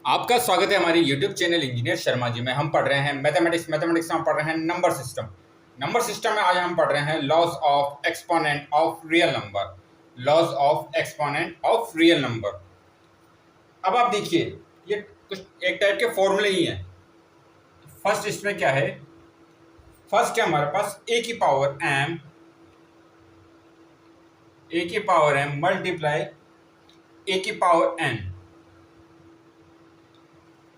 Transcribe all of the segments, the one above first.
आपका स्वागत है हमारी YouTube channel engineer Sharma ji में। हम पढ़ रहे हैं मैथमेटिक्स में हम पढ़ रहे हैं नंबर सिस्टम में आज हम पढ़ रहे हैं laws of exponent of real number. अब आप देखिए, ये कुछ एक टाइप के फॉर्मूले ही हैं। फर्स्ट इसमें क्या है, फर्स्ट है हमारे पास ए की पावर एम मल्टीप्लाई ए की पावर एन।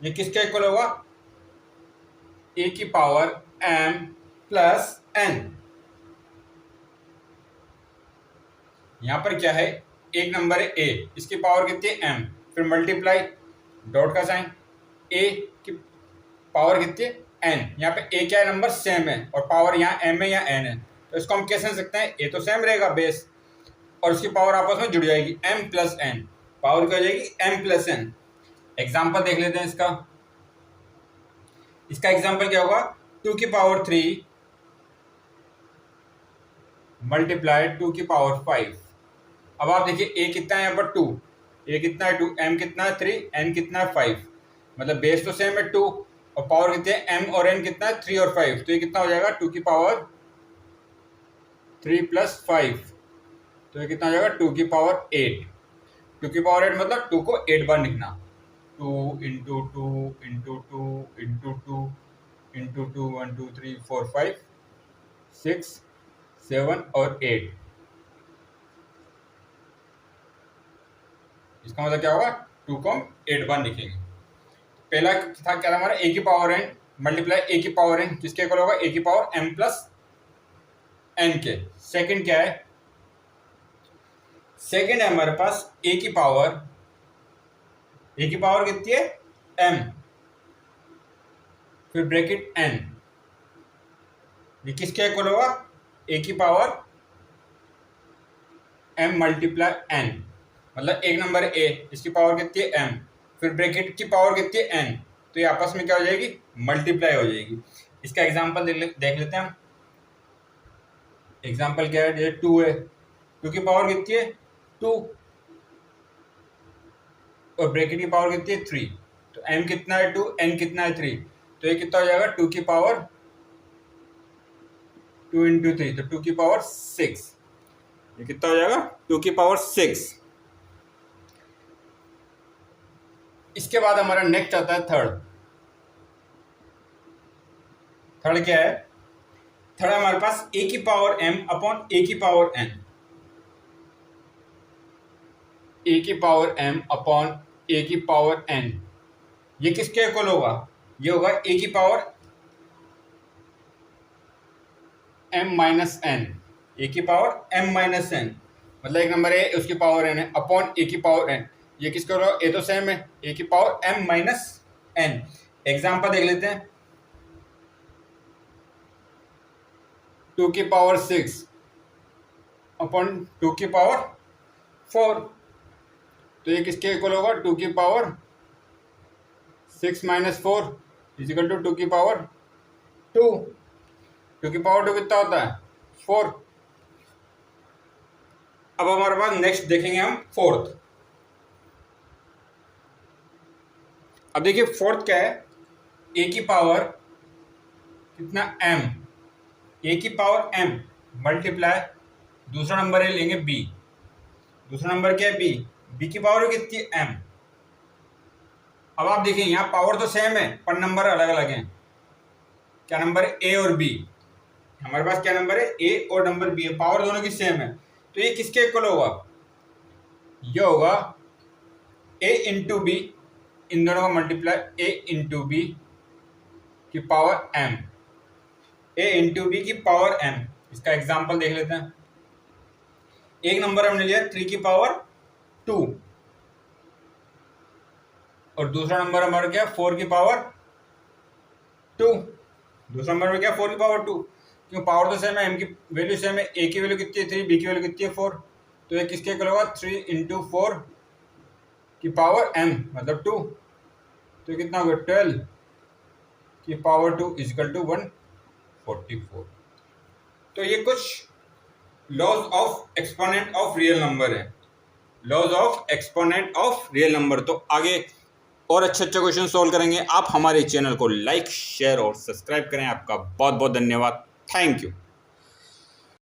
ये किसके इक्वल होगा? ए की पावर एम प्लस एन। यहां पर क्या है, एक नंबर है ए, इसकी पावर कितनी है एम, फिर मल्टीप्लाई डॉट का साइन, ए की पावर कितनी है एन। यहाँ पे ए क्या है, नंबर सेम है और पावर यहाँ एम है या एन है, तो इसको हम कैसे लिख सकते हैं, ए तो सेम रहेगा बेस और उसकी पावर आपस में जुड़ जाएगी एम प्लस एन, पावर क्या हो जाएगी एम प्लस एन। एग्जाम्पल देख लेते हैं इसका एग्जाम्पल क्या होगा, 2 की पावर 3 मल्टीप्लाई 2 की पावर 5। अब आप देखिए ए कितना है यहाँ पर 2, ए कितना है 2, एम कितना है 3, एन कितना है 5, मतलब बेस तो सेम है 2 और पावर कितने हैं एम और एन कितना है 3 और 5, तो ये कितना हो जाएगा 2 की पावर 3 प्लस 5, तो ये कितना हो जाएगा 2 की पावर 8। 2 की पावर 8 मतलब 2 को 8 बार लिखना, 2 इंटू 2 इंटू 2 इंटू 2 इंटू 2 1 2 3 4 5 6 7 और 8। इसका मतलब क्या होगा, 2 को हम 8 बार लिखेंगे। पहला था क्या था हमारा, ए की पावर एन मल्टीप्लाई ए की पावर एन, किसके इक्वल होगा, ए की पावर एम प्लस एन के। सेकंड क्या है, सेकंड है हमारे पास ए की पावर कितनी है एम, फिर ब्रैकेट एन, ये किसके इक्वल होगा, ए की पावर एम मल्टीप्लाई एन, मतलब एक नंबर ए, इसकी पावर कितनी है एम, फिर ब्रैकेट की पावर कितनी है एन, तो ये आपस में क्या हो जाएगी, मल्टीप्लाई हो जाएगी। इसका एग्जांपल देख लेते हैं हम। एग्जांपल क्या है, जैसे 2 है, 2 की पावर कितनी है 2 और ब्रैकेट की पावर कितनी है 3, तो एम कितना है 2, एन कितना है 3, तो ये कितना हो जाएगा 2 की पावर 2 इंटू 3, तो 2 की पावर 6, ये कितना हो जाएगा 2 की पावर 6। इसके बाद हमारा नेक्स्ट आता है थर्ड क्या है, थर्ड हमारे पास ए की पावर एम अपॉन ए की पावर एन, ए की पावर एम अपॉन ए की पावर एन, ये किसके इक्वल होगा, ये होगा ए की पावर एम माइनस एन, ए की पावर एम माइनस एन, मतलब एक नंबर है उसकी पावर एन है अपॉन ए की पावर एन, ये किसका होगा, ए तो सेम है, ए की power M minus N. Example देख लेते हैं, 2 की पावर 6 अपॉन 2 की पावर 4, तो ये किसके इक्वल होगा, 2 की पावर 6 माइनस 4 इजिकल टू 2 की पावर 2, 2 की पावर 2 कितना होता है 4। अब हमारे पास नेक्स्ट देखेंगे हम फोर्थ। अब देखिए फोर्थ क्या है, ए की पावर कितना एम, ए की पावर एम मल्टीप्लाई दूसरा नंबर है लेंगे बी, दूसरा नंबर क्या है बी, बी की पावर कितनी है एम। अब आप देखिए यहाँ पावर तो सेम है पर नंबर अलग अलग हैं, क्या नंबर है ए और बी, हमारे पास क्या नंबर है ए और नंबर बी है, पावर दोनों की सेम है, तो ये किसके इक्वल होगा, ये होगा ए इंटू बी, इन दोनों का मल्टीप्लाई ए इंटू बी की पावर एम, ए इंटू बी की पावर एम। इसका एग्जांपल देख लेते हैं, एक नंबर हमने लिया 3 की पावर 2 और दूसरा नंबर हमारा क्या 4 की पावर 2, दूसरा नंबर में क्या 4 की पावर 2, क्यों पावर तो सेम है, एम की वैल्यू सेम है, ए की वैल्यू कितनी है 3, बी की वैल्यू कितनी है 4, तो ये किसके इक्वल होगा 3 इंटू 4 की पावर एम मतलब 2, तो कितना होगा 12 की पावर 2 इजिकल टू 144। तो ये कुछ laws of exponent of real number है, laws of exponent of real number. तो आगे और अच्छे अच्छे क्वेश्चन सॉल्व करेंगे। आप हमारे चैनल को लाइक शेयर और सब्सक्राइब करें। आपका बहुत बहुत धन्यवाद। Thank you.